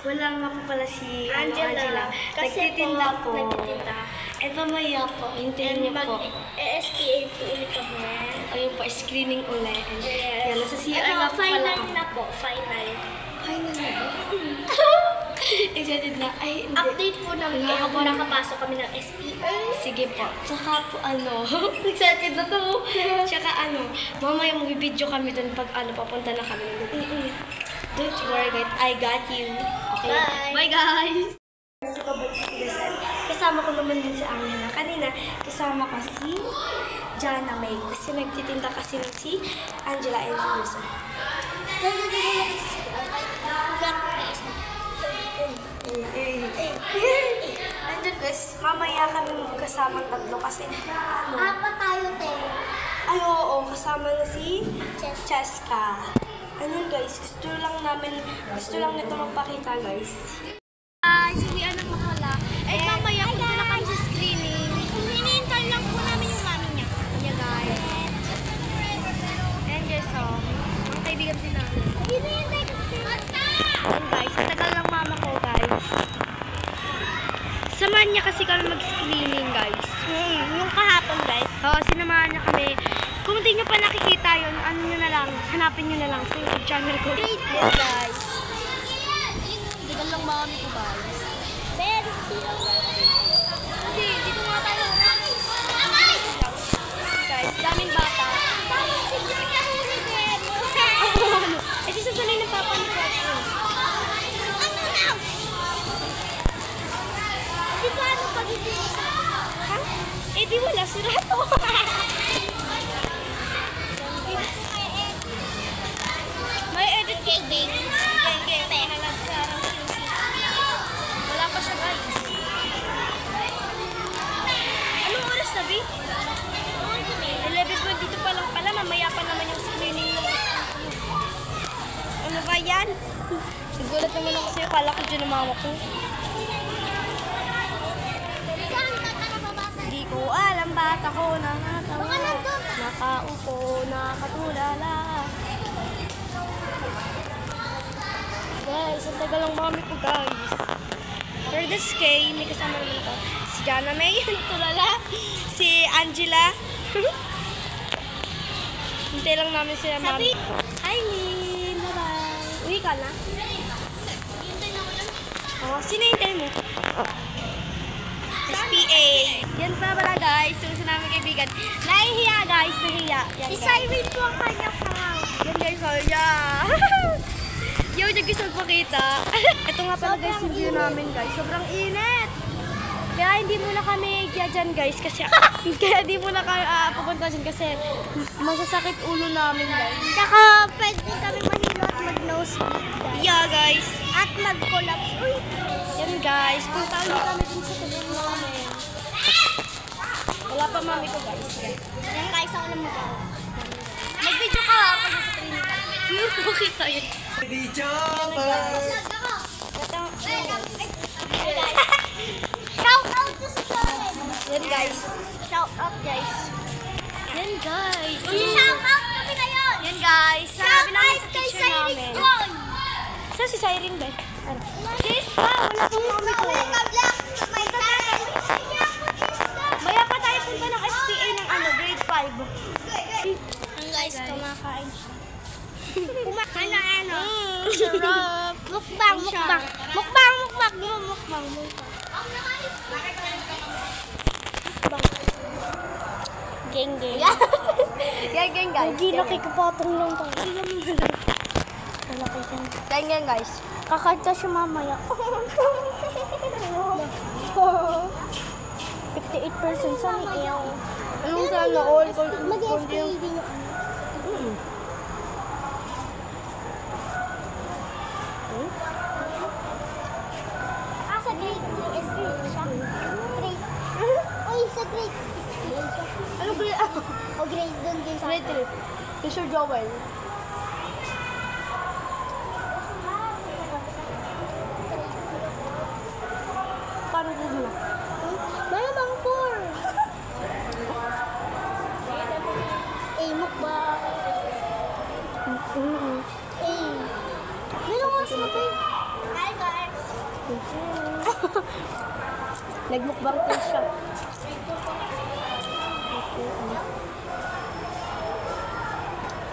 Wala nga po pala si Angela. Nagtitinda po. Eh, mamaya po. Hintayin niyo po. SPA po ulit kami. Ayun po, screening ulit. Yes. Yan, nasa CR nga po pala. Final na po. Final. Final na ba? Excited na. Ay, hindi. Update po namin kayo kung nakapasok kami ng SPA. Sige po. Tsaka po excited na to. Tsaka mamaya mag-video kami dun pag papunta na kami. Don't worry guys, I got you. Okay? Bye. Bye guys! Kasama ko naman din si Angela. Kanina, kasama ko si Jana May. Kasi nagtitinda kasi si Angela and Luisa. Nandun guys, mamaya kami magkasamang tatlo kasi Apat tayo, te. ay oo, kasama na si Cheska. Ayun guys, gusto lang nito magpakita guys. Uwian ng Makala. Eh, mamaya kung na kami sa screening. Hinihintay lang po namin yung mami niya. Yeah, guys. And guys, mga kaibigan din namin. Hinihintay ko. And guys, tagal lang mama ko guys. Samahan niya kasi kami mag-screening guys. Yung kahapon, guys. Oo, sinamahan niya kami. Kung hindi niyo pa nakikita yun, hanapin niyo na lang sa YouTube channel ko. Great, guys. Tagal lang mami ko, guys. Pero, kasi dito nga tayo. Guys, daming bata. Eh, di sasanay ng papa ni Chacho. Di ba ano pag-ibig sa... Ha? Eh, di wala, sira to. May edit cake, babe. Wala pa siya, guys. Anong oras na, babe? 11:22 pa lang pala. Mamaya pa naman yung screening ng... Ano ba yan? Nagulat naman ako sa'yo. Kala ko dyan ang mama ko. Hindi ko alam ba't ako nakatawa. Nakaupo, nakatulala. Guys, ang tagal lang mami ko guys. For this kay, may kasama naman ito. Si Jana May, tulala. Si Angela. Hintay lang namin sila mami. Hi, Lynn. Bye-bye. Uwi ka na? Oh, sino hintay mo? SPA. Yan pa pala guys. Yung namin kaibigan. Nahihiya guys. Nahihiya. Yan, Si guys. Cyril po ang kanyang pangaw. Yan guys. Oh, yeah. Yung gusto magpakita. Ito nga pala guys yung view namin guys. Sobrang init. Kaya hindi muna kami dyan guys. Kasi kaya hindi muna kami pupunta dyan kasi masasakit ulo namin guys. Tsaka pwede kami manilo at mag-nosebleed, guys. Yeah guys. At mag-collapse. Uy! Yan guys. Punta ulit kami dun sa tulong namin. Wala pa mami ko guys. Yan guys, ako lang mag-awa. Mag-video ka ha pag nasa training ka. Okay tayo. Video pa! Shout out to si Cyril. Yan guys. Shout out, guys. Yan guys. Shout out kami ngayon. Yan guys. Shout Sabi namin out sa kay teacher Cyril namin. John. Saan si Cyril ba? Ano? Sis pa. Wala pang mami ko. Maya pa tayo punta ng SPA ng grade 5. Guys, kumakain siya. Ano? Sarap. Mukbang, mukbang. Mukbang, mukbang. Mukbang, mukbang. Geng, geng. Geng, geng, guys. Hindi nakikipatong lang tayo. Geng, geng, guys. Kakanta siya mamaya. 58% sa niyaw. Anong sana all? Mag-SPA din yung sa grade 3 SPA siya. Grade. Uy, sa grade 3 siya. Ano grade? O grade doon din sa Grade 3. Teacher Joel. Paano grade mo? Malamang 4. Mukbang. Meron oras na pa yun. Hi guys. Nagmukbang po siya.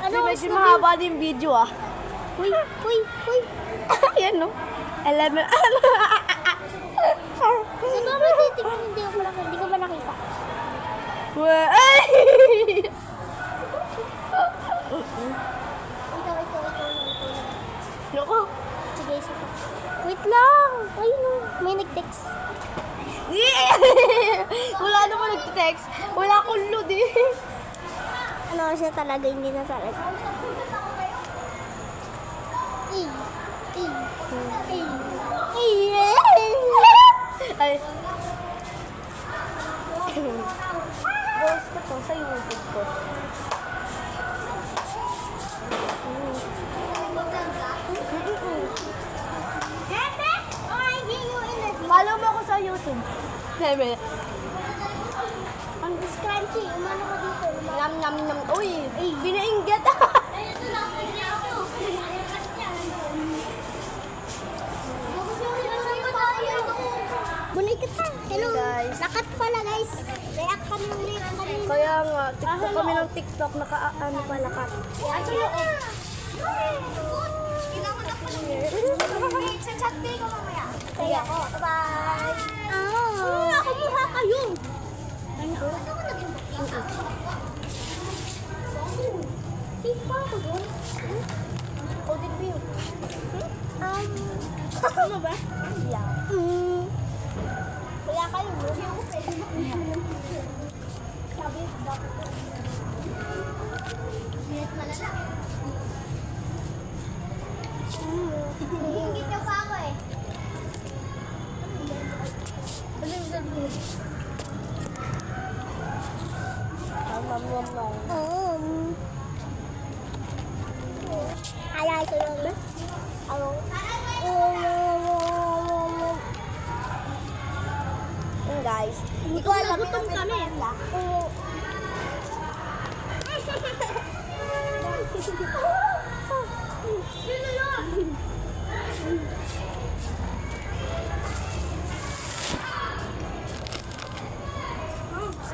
Ano oras Medyo na ba yun? mahaba din video ah. Uy. Yan no? 11. Sa mama titignan, hindi ko ba nakita? Ay! Ito. Naku. Sige, isa pa. Wait lang. Ayun o. May nag-text. Wala naman nag-text. Wala akong load eh. Ano siya talaga, hindi na talaga. Ay. Ghost ko to sa YouTube ko. Follow mo ako sa YouTube. Neme. Ang crunchy. Umano ka dito. Nam nam nam. Uy, binainggit. Bulik kita. Hello. Guys. Nakat pala guys. React kami ng react kami. Kaya nga, TikTok kami ng TikTok. Ano pala ka. Ano yun? Chat ko mamaya. Kaya ako. Bye. Ako mukha kayo. Safe pa ako doon. Audit view. Ano ba? Yeah. Kaya kayo, no? Sabi, minute malala. Hingit niyo pa ako eh. Alay ko lang. Ako. Guys, Hindi ko alam. Gutom kami. Sino yun?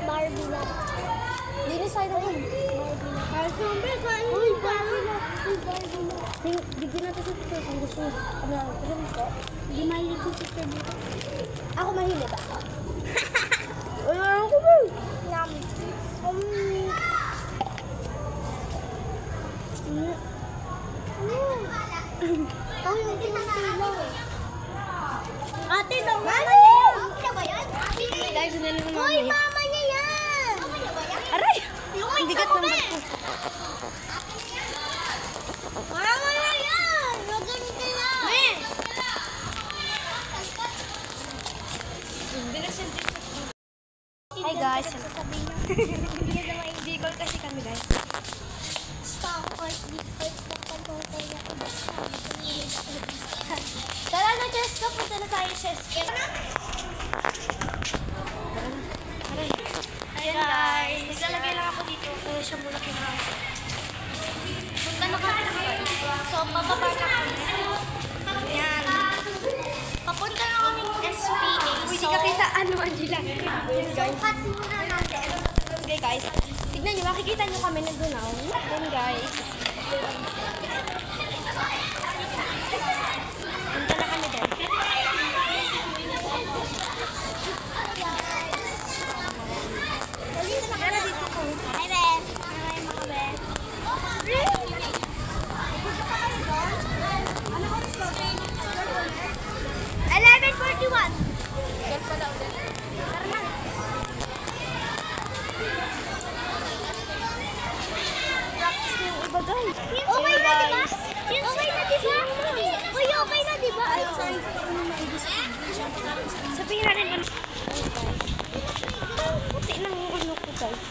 Barbie na. linis tayo naman. Barbie na. Uy, Barbie na. Bigyan natin sa picture kung gusto mo. Ano, gusto mo ko? Hindi mahilig yung picture dito. Ako mahilig ako. Wala ako ba? Yum. Oh, yung tinatay lang. Ate, daw mama niya yan. Guys, ano naman Uy, mama niya yan. Aray! Ang bigat ng bag ko. Mama niya yan. Maganito yan. Hi guys. Hindi call kasi kami guys. Tara na, Jessica. Punta na tayo, Jessica. Ayan guys. Naglalagay lang ako dito. Kaya siya muna kinahan. Punta na kami. So, pababa na kami. Ayan. Papunta na kami SPA. Uy, di ka kita ano, Angela. So, cut muna natin. Okay guys. Tignan nyo, makikita nyo kami nagdunaw. Ayan guys. Punta na kami din. Tara dito ko. Hi, Ben. Hi, mga Ben. Ano ko gusto? 11:41. Tara na. Iba guys. Okay na, di ba? Okay na, di ba? Uy, okay na, di ba? Ay, sorry. Sabihin natin ba? Puti ng ano ko guys.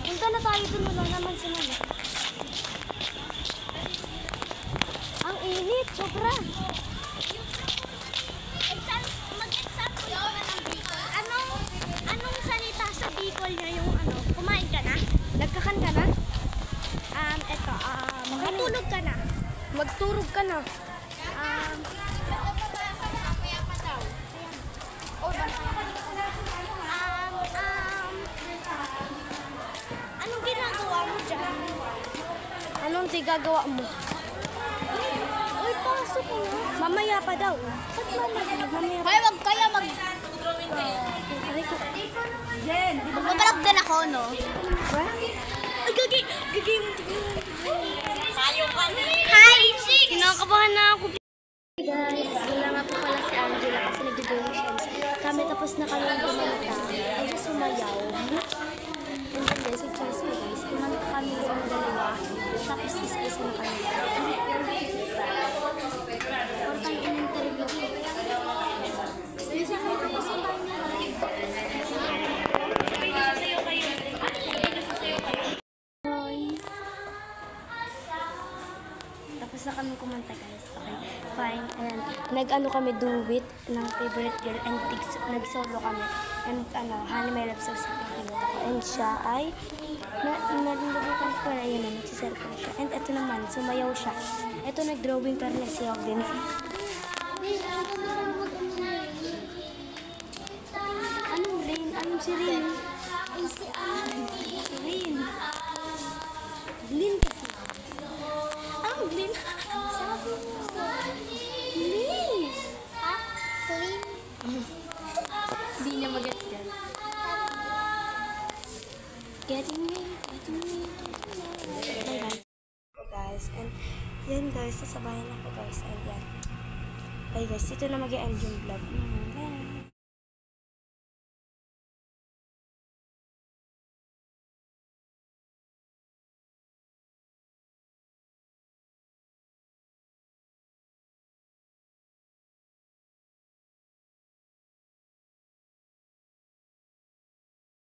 Punta na tayo dun, wala naman si Mama. Ang init, sobra. Mag-exam ko naman ng Bicol. Anong salita sa Bicol niya yung ano? Magturog ka na. Anong ginagawa mo dyan? Anong tigagawa mo? Uy, pasok ko na. Mamaya pa daw. Ba't mamaya pa? Hoy, wag kaya mag... Aray ko. Magpapalag din ako, no? Ay, gagi mo. Sayo ka. Hi, Chicks! Kinakabahan na ako. Hey guys, wala nga po pala si Angela kasi nag-donations. Kami tapos na kami kumanta. Ay, siya sumayaw. And then guys, nag-choice ko guys. Kumanta kami yung dalawa. Tapos isa-isa na kami. Or tayo in-interview ko. Isa kayo kayo sa kanya. Tapos na kami kumanta guys. Okay, fine. And nag-ano kami duet ng favorite girl and nag-solo kami. And Honey My Love So Sweet ang pinunta ko. And siya ay nalimutan ko na yun. Nagsisircle siya. And ito naman, sumayaw siya. Ito nag-drawing pero nagsiyaw din. Anong Rain? Anong si Rain? Si Rain. Lin kasi. Anong Lin? Sabi mo. Lin! Ha? Clean? Hindi niya mag-gets yan. Getting me. Bye-bye. Guys, and yan guys, sasabayan ako guys. And yan. Bye guys, dito na mag-end yung vlog.